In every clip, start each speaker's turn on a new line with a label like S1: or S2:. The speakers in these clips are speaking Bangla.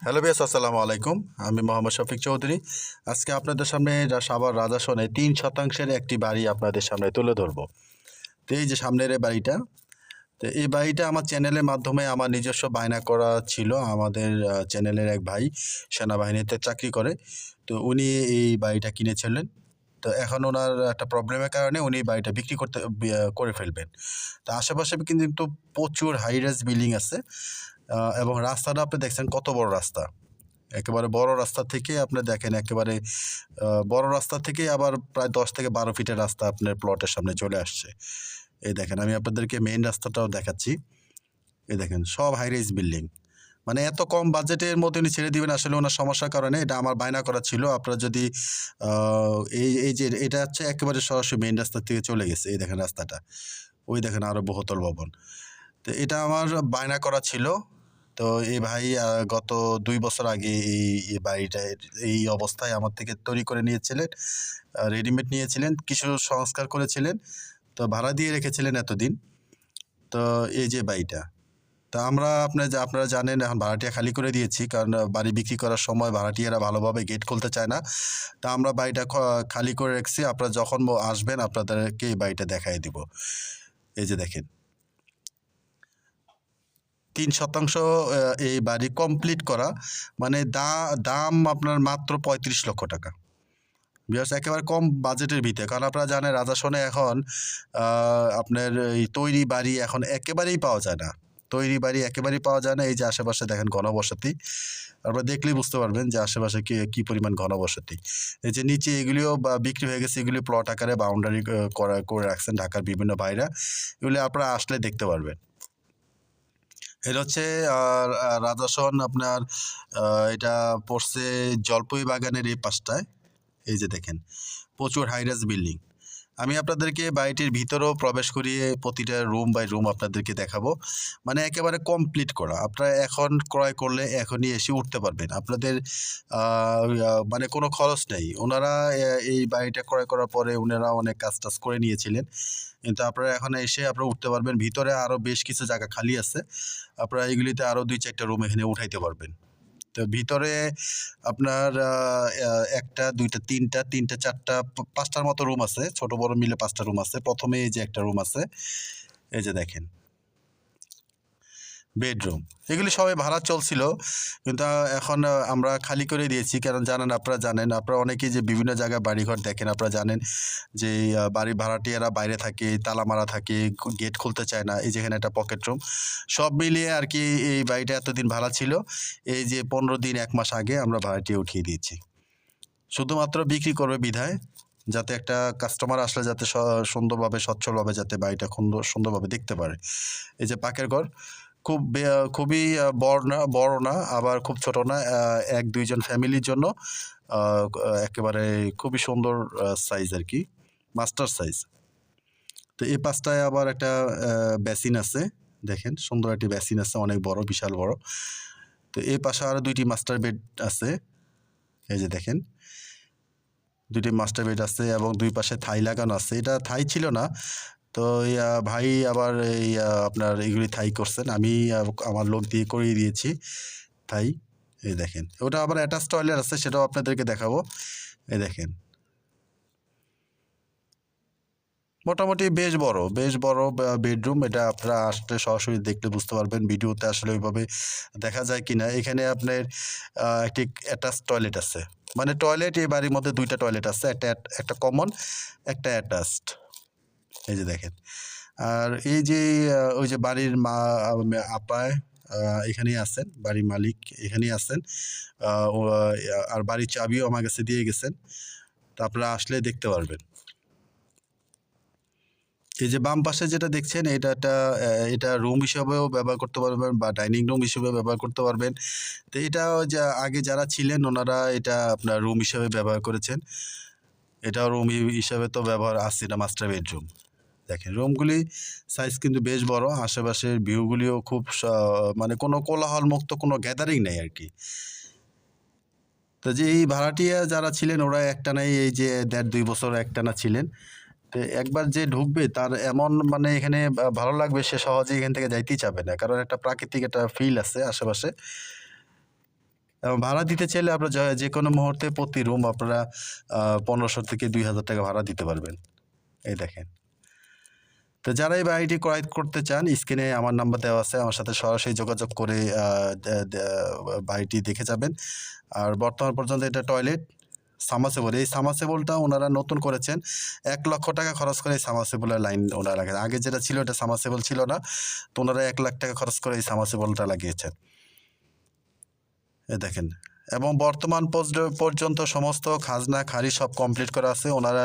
S1: হ্যালো বিয়াস, আসসালামু আলাইকুম। আমি মোহাম্মদ শফিক চৌধুরী। আজকে আপনাদের সামনে সাভার রাজাসনে ৩ শতাংশের একটি বাড়ি আপনাদের সামনে তুলে ধরব। তো এই যে সামনের এই বাড়িটা, তো এই বাড়িটা আমার চ্যানেলের মাধ্যমে আমার নিজস্ব বায়না করা ছিল। আমাদের চ্যানেলের এক ভাই সেনাবাহিনীতে চাকরি করে, তো উনি এই বাড়িটা কিনেছিলেন। তো এখন ওনার একটা প্রবলেমের কারণে উনি বাড়িটা বিক্রি করে ফেলবেন। তো আশেপাশে কিন্তু প্রচুর হাই রাইজ বিল্ডিং আছে, এবং রাস্তাটা আপনি দেখছেন কত বড় রাস্তা। একেবারে বড় রাস্তা থেকে আপনি দেখেন, একেবারে বড় রাস্তা থেকে আবার প্রায় 10 থেকে 12 ফিটের রাস্তা আপনার প্লটের সামনে চলে আসছে। এই দেখেন, আমি আপনাদেরকে মেইন রাস্তাটাও দেখাচ্ছি। এই দেখেন, সব হাই রাইজ বিল্ডিং। মানে এত কম বাজেটের মধ্যে উনি ছেড়ে দিবেন, আসলে ওনার সমস্যার কারণে। এটা আমার বায়না করা ছিল। আপনারা যদি এই এই যে এটা হচ্ছে একেবারে সরাসরি মেইন রাস্তা থেকে চলে গেছে। এই দেখেন রাস্তাটা, ওই দেখেন আরও বহুতল ভবন। তো এটা আমার বায়না করা ছিল। তো এই ভাই গত 2 বছর আগে এই বাড়িটা এই অবস্থায় আমার থেকে তৈরি করে নিয়েছিলেন, রেডিমেড নিয়েছিলেন, কিছু সংস্কার করেছিলেন, তো ভাড়া দিয়ে রেখেছিলেন এতদিন। তো এই যে বাড়িটা, তা আমরা আপনারা জানেন এখন ভাড়াটিয়া খালি করে দিয়েছি, কারণ বাড়ি বিক্রি করার সময় ভাড়াটিয়ারা ভালোভাবে গেট খুলতে চায় না। তা আমরা বাড়িটা খালি করে রাখছি। আপনারা যখন আসবেন আপনাদেরকে এই বাড়িটা দেখাই দিব। এই যে দেখেন, ৩ শতাংশ এই বাড়ি কমপ্লিট করা, মানে দাম আপনার মাত্র ৩৫ লক্ষ টাকা। বিকজ একেবারে কম বাজেটের ভিতরে, কারণ আপনারা জানেন রাজাসনে এখন আপনার এই তৈরি বাড়ি এখন একেবারেই পাওয়া যায় না। তৈরি বাড়ি একেবারেই পাওয়া যায় না। এই যে আশেপাশে দেখেন ঘনবসতি, আপনারা দেখলেই বুঝতে পারবেন যে আশেপাশে কি পরিমাণ ঘনবসতি। এই যে নিচে এগুলিও বিক্রি হয়ে গেছে, এগুলি প্লট আকারে বাউন্ডারি করে রাখছেন ঢাকার বিভিন্ন ভাইরা। এগুলি আপনারা আসলে দেখতে পারবেন। এটা হচ্ছে রাজাসন আপনার, এটা পড়ছে জলপই বাগানের এই পাশটায়। এই যে দেখেন, প্রচুর হাইরাইজ বিল্ডিং। আমি আপনাদেরকে বাড়িটির ভিতরেও প্রবেশ করিয়ে প্রতিটা রুম বাই রুম আপনাদেরকে দেখাবো। মানে একেবারে কমপ্লিট করা। আপনারা এখন ক্রয় করলে এখনই এসে উঠতে পারবেন। আপনাদের মানে কোনো খরচ নেই। ওনারা এই বাড়িটা ক্রয় করার পরে ওনারা অনেক কাজ টাজ করে নিয়েছিলেন, কিন্তু আপনারা এখন এসে আপনারা উঠতে পারবেন। ভিতরে আরও বেশ কিছু জায়গা খালি আছে, আপনারা এগুলিতে আরও 2-4টা রুম এখানে উঠাইতে পারবেন। তো ভিতরে আপনার 1টা 2টা 3টা 4টা 5টার মতো রুম আছে, ছোট বড় মিলে 5টা রুম আছে। প্রথমে এই যে একটা রুম আছে, এই যে দেখেন বেডরুম। এগুলি সবাই ভাড়া চলছিল, কিন্তু এখন আমরা খালি করে দিয়েছি। কারণ আপনারা জানেন অনেকেই যে বিভিন্ন জায়গায় বাড়িঘর দেখেন, আপনারা জানেন যে বাড়ি ভাড়াটিয়ারা বাইরে থাকে, তালা মারা থাকে, গেট খুলতে চায় না। এই যেখানে একটা পকেট রুম, সব মিলিয়ে আর কি এই বাড়িটা এতদিন ভাড়া ছিল। এই যে 15 দিন 1 মাস আগে আমরা ভাড়াটিয়া উঠিয়ে দিয়েছি, শুধুমাত্র বিক্রি করবে বিধায়, যাতে একটা কাস্টমার আসলে যাতে সুন্দরভাবে সচ্ছলভাবে যাতে বাড়িটা সুন্দরভাবে দেখতে পারে। এই যে পাকের ঘর, খুবই বড় না আবার খুব ছোট না, 1-2 জন ফ্যামিলির জন্য একেবারে খুবই সুন্দর সাইজ আর কি, মাস্টার সাইজ। তো এই পাশটায় আবার একটা বেসিন আছে, দেখেন সুন্দর একটি বেসিন আছে, অনেক বড়, বিশাল বড়। তো এই পাশে আরও 2টি মাস্টার বেড আছে। এই যে দেখেন, 2টি মাস্টার বেড আছে এবং 2 পাশে থাই লাগানো আছে। এটা থাই ছিল না, তো ভাই আবার এই আপনার এগুলি থাই করছেন। আমি আমার লোক দিয়ে করিয়ে দিয়েছি থাই। এই দেখেন, ওটা আবার অ্যাটাচ টয়লেট আছে, সেটাও আপনাদেরকে দেখাবো। এই দেখেন, মোটামুটি বেশ বড় বেডরুম। এটা আপনারা আসলে সরাসরি দেখলে বুঝতে পারবেন, ভিডিওতে আসলে ওইভাবে দেখা যায় কিনা। এখানে আপনার একটি অ্যাটাচ টয়লেট আছে, মানে টয়লেট এই বাড়ির মধ্যে 2টা টয়লেট আছে, একটা কমন, একটা অ্যাটাচড। এই যে দেখেন, আর এই যে ওই যে বাড়ির আপায় এখানেই আছেন, বাড়ির মালিক এখানেই আছেন, আর বাড়ির চাবিও আমার কাছে দিয়ে গেছেন। তো আপনারা আসলে দেখতে পারবেন। এই যে বাম পাশে যেটা দেখছেন, এটা রুম হিসাবেও ব্যবহার করতে পারবেন বা ডাইনিং রুম হিসেবে ব্যবহার করতে পারবেন। তো এটা আগে যারা ছিলেন ওনারা এটা আপনার রুম হিসেবে ব্যবহার করেছেন। এটাও রুম হিসাবে তো ব্যবহার আছে, এটা মাস্টার বেডরুম। দেখেন রুমগুলি সাইজ কিন্তু বেশ বড়, আশেপাশের ভিউগুলিও খুব মানে কোনো কোলাহল মুক্ত, কোনো গ্যাদারিং নেই আর কি। তো যে এই ভাড়াটিয়া যারা ছিলেন ওরা একটানাই এই যে 1.5-2 বছর একটানা ছিলেন। তো একবার যে ঢুকবে তার এমন মানে এখানে ভালো লাগবে, সে সহজে এখান থেকে যাইতেই চাবে না, কারণ একটা প্রাকৃতিক একটা ফিল আছে আশেপাশে। এবং ভাড়া দিতে চাইলে আপনারা যে কোনো মুহূর্তে প্রতি রুম আপনারা 1500 থেকে 2000 টাকা ভাড়া দিতে পারবেন। এই দেখেন। তো যারা এই বাড়িটি ক্রয় করতে চান, স্ক্রিনে আমার নাম্বার দেওয়া আছে, আমার সাথে সরাসরি যোগাযোগ করে বাড়িটি দেখে যাবেন। আর বর্তমান পর্যন্ত এটা টয়লেট, সাবমার্সিবল, এই সাবমার্সিবলটা ওনারা নতুন করেছেন। 1,00,000 টাকা খরচ করে এই সাবমার্সিবলের লাইন ওনারা লাগান। আগে যেটা ছিল এটা সাবমার্সিবল ছিল না, তো ওনারা 1,00,000 টাকা খরচ করে এই সাবমার্সিবলটা লাগিয়েছেন। এ দেখেন। এবং বর্তমান পর্যন্ত সমস্ত খাজনা খারিজ সব কমপ্লিট করা আছে। ওনারা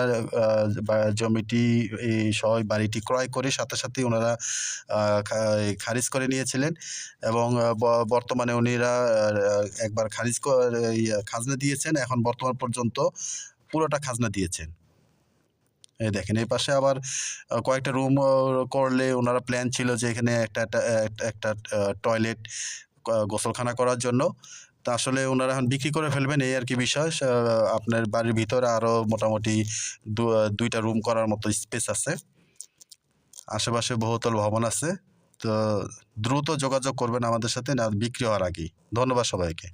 S1: জমিটি এই সহ বাড়িটি ক্রয় করে সাথে সাথেই ওনারা খারিজ করে নিয়েছিলেন এবং বর্তমানে উনিরা একবার খারিজ খাজনা দিয়েছেন, এখন বর্তমান পর্যন্ত পুরোটা খাজনা দিয়েছেন। এই দেখেন, এই পাশে আবার কয়েকটা রুম করলে ওনারা প্ল্যান ছিল যে এখানে একটা টয়লেট, গোসলখানা করার জন্য। তা আসলে ওনারা এখন বিক্রি করে ফেলবেন, এই আর কি বিষয়। আপনার বাড়ির ভিতরে আরও মোটামুটি 2টা রুম করার মতো স্পেস আছে। আশেপাশে বহুতল ভবন আছে। তো দ্রুত যোগাযোগ করবেন আমাদের সাথে, না বিক্রি হওয়ার আগেই। ধন্যবাদ সবাইকে।